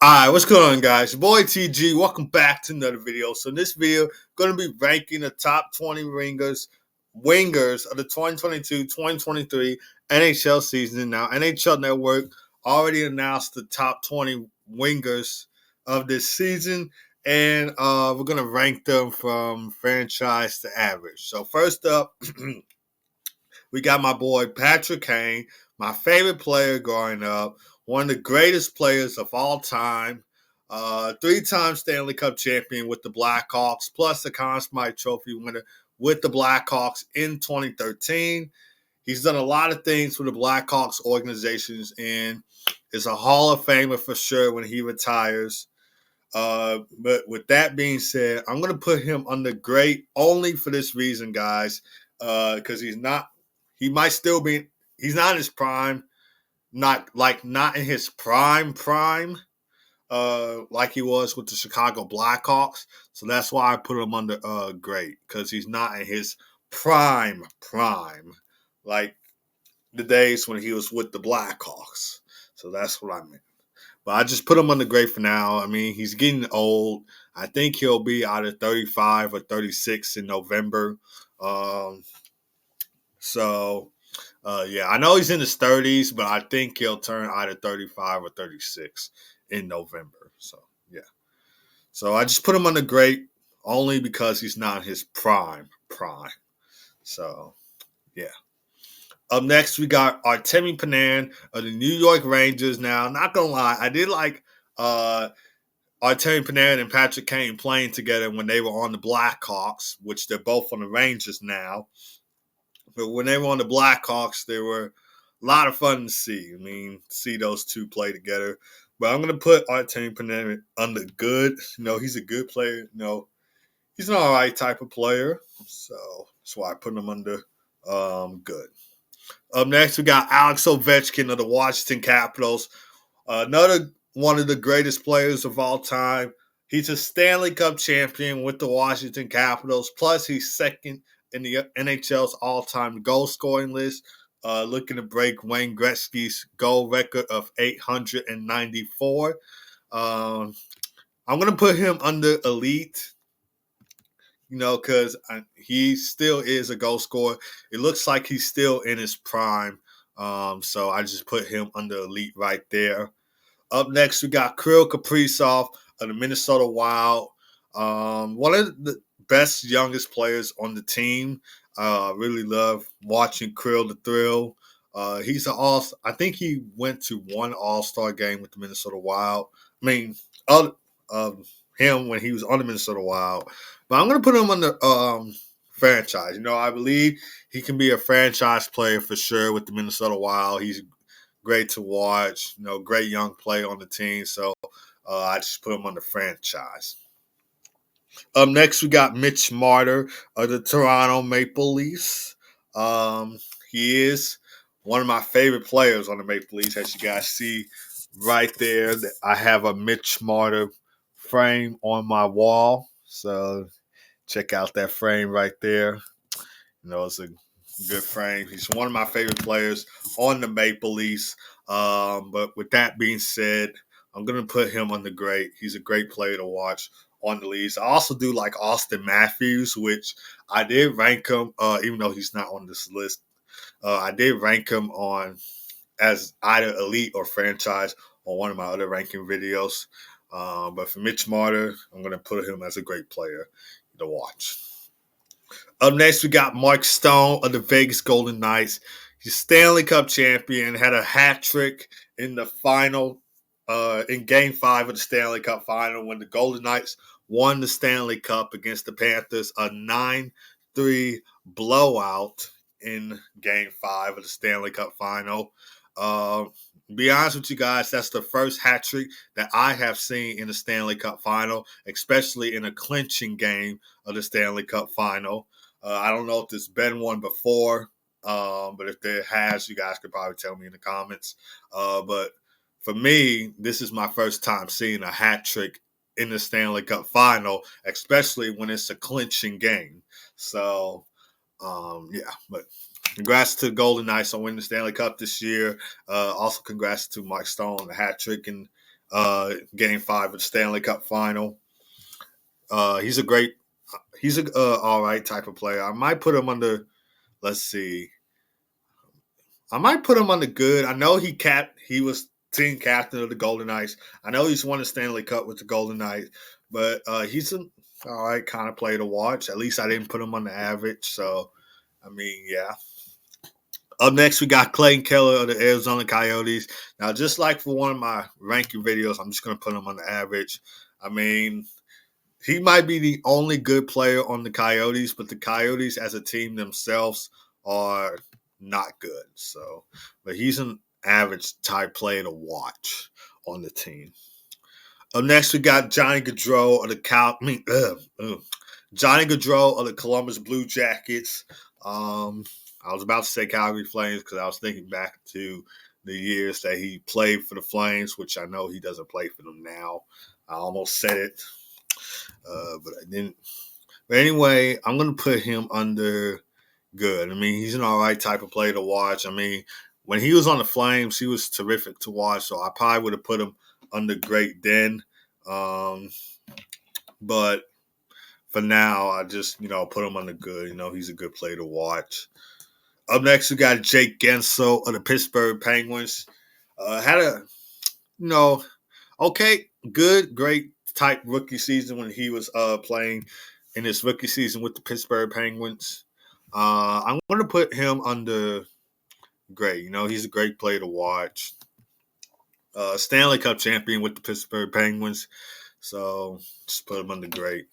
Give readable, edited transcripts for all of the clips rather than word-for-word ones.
Alright, what's going on, guys? Your boy TG. Welcome back to another video. So in this video, going to be ranking the top 20 wingers of the 2022-2023 NHL season. Now, NHL Network already announced the top 20 wingers of this season, and we're going to rank them from franchise to average. So first up, we got my boy Patrick Kane, my favorite player growing up, one of the greatest players of all time, three-time Stanley Cup champion with the Blackhawks, plus the Conn Smythe Trophy winner with the Blackhawks in 2013. He's done a lot of things for the Blackhawks organizations and is a Hall of Famer for sure when he retires. But with that being said, I'm going to put him under great only for this reason, guys, because he might still be, he's not in his prime, not in his prime, like he was with the Chicago Blackhawks. So that's why I put him under great, because he's not in his prime, like the days when he was with the Blackhawks. So that's what I meant. But I just put him under great for now. I mean, he's getting old. I think he'll be either 35 or 36 in November. Yeah, I know he's in his 30s, but I think he'll turn either 35 or 36 in November. So, yeah. So I just put him under great only because he's not his prime. So, yeah. Up next, we got Artemi Panarin of the New York Rangers. Now, not going to lie, I did like Artemi Panarin and Patrick Kane playing together when they were on the Blackhawks, which they're both on the Rangers now. But when they were on the Blackhawks, they were a lot of fun to see. I mean, see those two play together. But I'm going to put Artemi Panarin under good. He's a good player. He's an all right type of player. So that's why I put him under good. Up next, we got Alex Ovechkin of the Washington Capitals. Another one of the greatest players of all time. He's a Stanley Cup champion with the Washington Capitals. Plus, he's second in the NHL's all-time goal-scoring list, looking to break Wayne Gretzky's goal record of 894. I'm going to put him under elite, because he still is a goal scorer. It looks like he's still in his prime. So I just put him under elite right there. Up next, we got Kirill Kaprizov of the Minnesota Wild. One of the best, youngest players on the team. Really love watching Kirill the Thrill. He's an I think he went to one All-Star game with the Minnesota Wild. I mean, him when he was on the Minnesota Wild. But I'm going to put him on the franchise. I believe he can be a franchise player for sure with the Minnesota Wild. He's great to watch. Great young player on the team. So I just put him on the franchise. Up next, we got Mitch Marner of the Toronto Maple Leafs. He is one of my favorite players on the Maple Leafs. As you guys see right there, I have a Mitch Marner frame on my wall. So check out that frame right there. It's a good frame. He's one of my favorite players on the Maple Leafs. But with that being said, I'm going to put him on the great. He's a great player to watch on the Leafs. I also do like Austin Matthews, which I did rank him, even though he's not on this list. I did rank him as either elite or franchise on one of my other ranking videos. But for Mitch Marner, I'm going to put him as a great player to watch. Up next, we got Mark Stone of the Vegas Golden Knights. He's Stanley Cup champion, had a hat trick in the final, in Game 5 of the Stanley Cup final when the Golden Knights won the Stanley Cup against the Panthers, a 9-3 blowout in Game 5 of the Stanley Cup final. Be honest with you guys, that's the first hat trick that I have seen in the Stanley Cup final, especially in a clinching game of the Stanley Cup final. I don't know if there's been one before, but if there has, you guys could probably tell me in the comments. But for me, this is my first time seeing a hat trick in the Stanley Cup final, especially when it's a clinching game. So, but congrats to the Golden Knights on winning the Stanley Cup this year. Also, congrats to Mike Stone on the hat trick in Game 5 of the Stanley Cup Final. He's a all right type of player. I might put him under. Let's see. I might put him on the good. I know he was team captain of the Golden Knights. I know he's won the Stanley Cup with the Golden Knights, but he's an all right kind of player to watch. At least I didn't put him on the average. So, I mean, yeah. Up next, we got Clayton Keller of the Arizona Coyotes. Now, just like for one of my ranking videos, I'm just going to put him on the average. I mean, he might be the only good player on the Coyotes, but the Coyotes as a team themselves are not good. So, but he's an average type player to watch on the team. Up next, we got Johnny Gaudreau of Johnny Gaudreau of the Columbus Blue Jackets. I was about to say Calgary Flames because I was thinking back to the years that he played for the Flames, which I know he doesn't play for them now. I almost said it, but I didn't. But anyway, I'm going to put him under good. I mean, he's an all right type of player to watch. I mean, when he was on the Flames, he was terrific to watch, so I probably would have put him under great then. But for now, I just, put him under good. He's a good player to watch. Up next, we got Jake Gensel of the Pittsburgh Penguins. Had a, okay, good, great type rookie season when he was playing in his rookie season with the Pittsburgh Penguins. I'm going to put him under great. He's a great player to watch. Stanley Cup champion with the Pittsburgh Penguins. So just put him under great.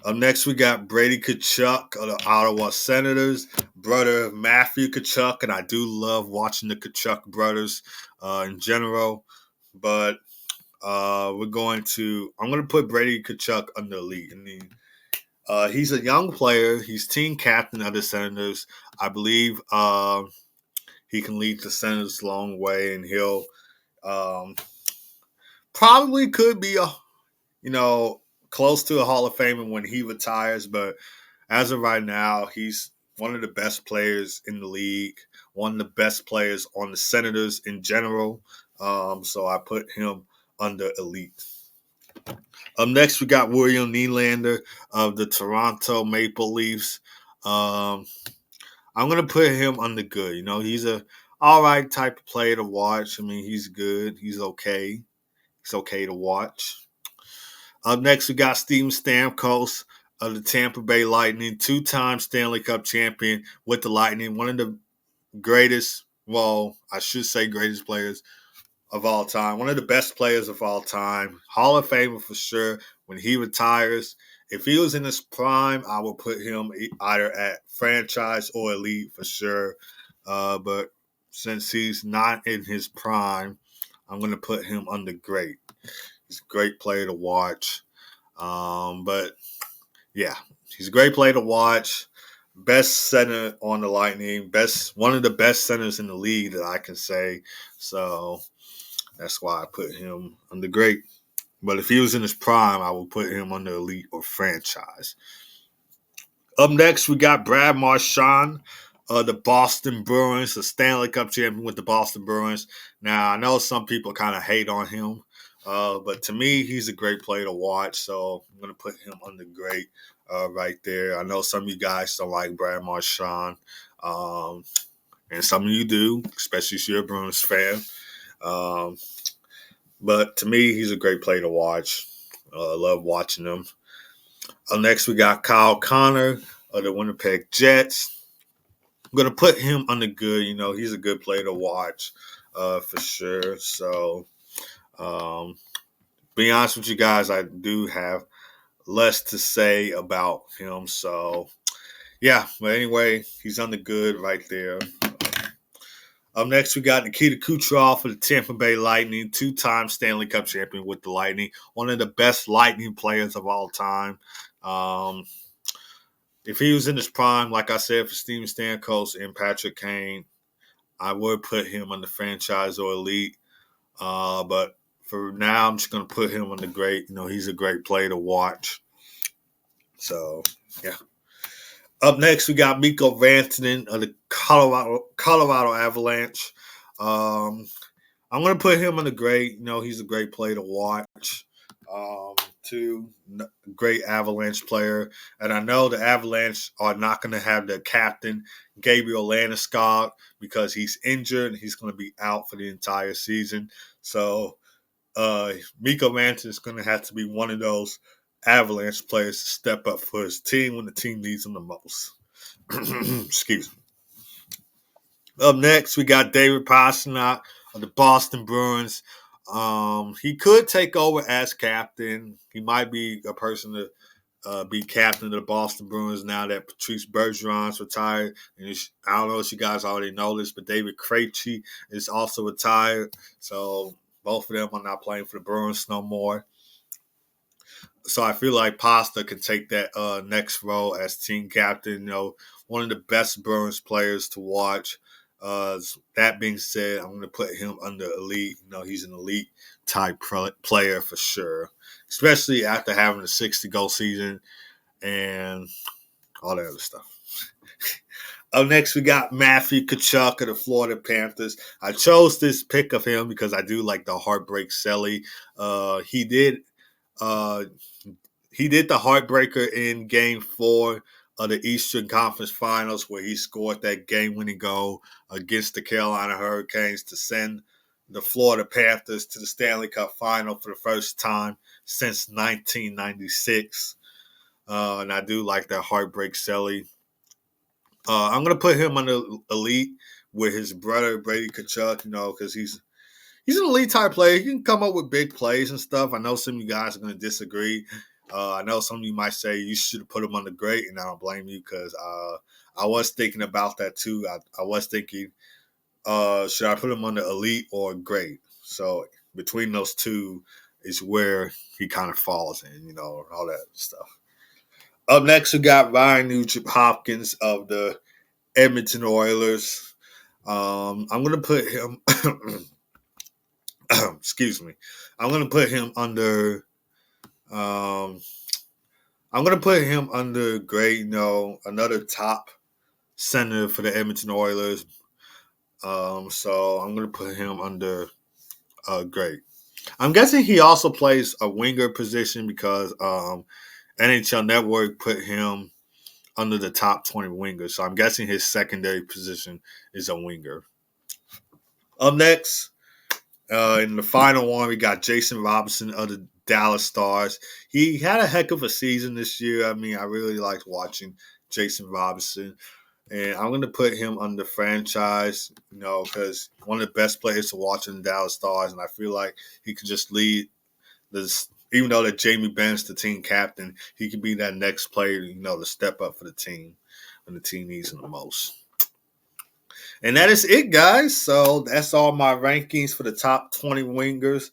Up next, we got Brady Tkachuk of the Ottawa Senators, brother of Matthew Tkachuk, and I do love watching the Tkachuk brothers in general. But I'm going to put Brady Tkachuk under elite. I mean, he's a young player. He's team captain of the Senators. I believe he can lead the Senators a long way, and he'll probably could be close to a Hall of Famer when he retires. But as of right now, he's one of the best players in the league, one of the best players on the Senators in general. So I put him under elite. Up next, we got William Nylander of the Toronto Maple Leafs. I'm going to put him under good. He's a all right type of player to watch. I mean, he's good. He's okay. He's okay to watch. Up next, we got Steven Stamkos of the Tampa Bay Lightning, two-time Stanley Cup champion with the Lightning, one of the greatest, I should say greatest players of all time, one of the best players of all time, Hall of Famer for sure. When he retires, if he was in his prime, I would put him either at franchise or elite for sure. But since he's not in his prime, I'm going to put him under great. He's a great player to watch. But yeah, he's a great player to watch. Best center on the Lightning. One of the best centers in the league that I can say. So that's why I put him under great. But if he was in his prime, I would put him under elite or franchise. Up next, we got Brad Marchand, the Boston Bruins, the Stanley Cup champion with the Boston Bruins. Now, I know some people kind of hate on him, but to me, he's a great player to watch. So I'm going to put him under great right there. I know some of you guys don't like Brad Marchand, and some of you do, especially if you're a Bruins fan. But to me, he's a great player to watch. I love watching him. Next, we got Kyle Connor of the Winnipeg Jets. I'm going to put him under good. He's a good player to watch for sure. So, be honest with you guys, I do have less to say about him. So, yeah. But anyway, he's under good right there. Up next, we got Nikita Kucherov of the Tampa Bay Lightning, two-time Stanley Cup champion with the Lightning, one of the best Lightning players of all time. If he was in his prime, like I said, for Steven Stamkos and Patrick Kane, I would put him on the franchise or elite. But for now, I'm just going to put him on the great. He's a great player to watch. So, yeah. Up next, we got Mikko Rantanen of the Colorado Avalanche. I'm I'm gonna put him on the great. He's a great player to watch. Two, great Avalanche player, and I know the Avalanche are not going to have their captain Gabriel Landeskog because he's injured and he's going to be out for the entire season. So Mikko Manson is going to have to be one of those Avalanche players to step up for his team when the team needs him the most. Excuse me. Up next, we got David Pastrnak of the Boston Bruins. He could take over as captain. He might be a person to be captain of the Boston Bruins now that Patrice Bergeron's retired. And I don't know if you guys already know this, but David Krejci is also retired. So both of them are not playing for the Bruins no more. So I feel like Pasta can take that next role as team captain. One of the best Bruins players to watch. That being said, I'm going to put him under elite. He's an elite type player for sure, especially after having a 60-goal season and all that other stuff. Up next, we got Matthew Tkachuk of the Florida Panthers. I chose this pick of him because I do like the heartbreak Selly. He did the heartbreaker in Game 4 of the Eastern Conference Finals where he scored that game-winning goal against the Carolina Hurricanes to send the Florida Panthers to the Stanley Cup Final for the first time since 1996. And I do like that heartbreak Selly. I'm going to put him on the elite with his brother, Brady Tkachuk, because he's an elite type player. He can come up with big plays and stuff. I know some of you guys are going to disagree. I know some of you might say you should have put him on the great, and I don't blame you because I was thinking about that too. I was thinking, should I put him on the elite or great? So between those two is where he kind of falls in, all that stuff. Up next, we got Ryan Nugent-Hopkins of the Edmonton Oilers. I'm going to put him excuse me. I'm going to put him under great, another top center for the Edmonton Oilers. So I'm going to put him under great. I'm guessing he also plays a winger position because NHL Network put him under the top 20 wingers. So I'm guessing his secondary position is a winger. Up next, in the final one, we got Jason Robinson of the Dallas Stars. He had a heck of a season this year. I mean, I really liked watching Jason Robinson. And I'm going to put him under franchise, because one of the best players to watch in the Dallas Stars. And I feel like he could just lead this. Even though that Jamie Ben's the team captain, he could be that next player, to step up for the team when the team needs him the most. And that is it, guys. So that's all my rankings for the top 20 wingers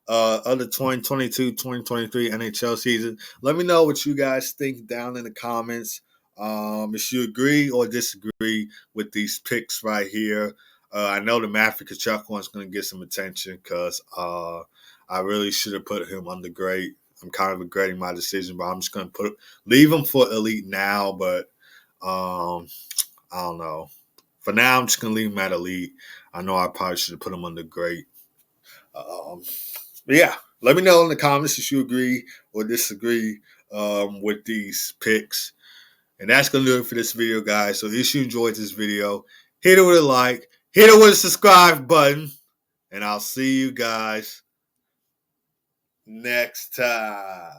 of the 2022-2023 NHL season. Let me know what you guys think down in the comments. If you agree or disagree with these picks right here. I know the Matthew Tkachuk one's going to get some attention because I really should have put him under great. I'm kind of regretting my decision, but I'm just going to leave him for elite now. But I don't know. For now, I'm just going to leave him at elite. I know I probably should have put him under great. But yeah, let me know in the comments if you agree or disagree with these picks. And that's going to do it for this video, guys. So if you enjoyed this video, hit it with a like, hit it with a subscribe button, and I'll see you guys next time.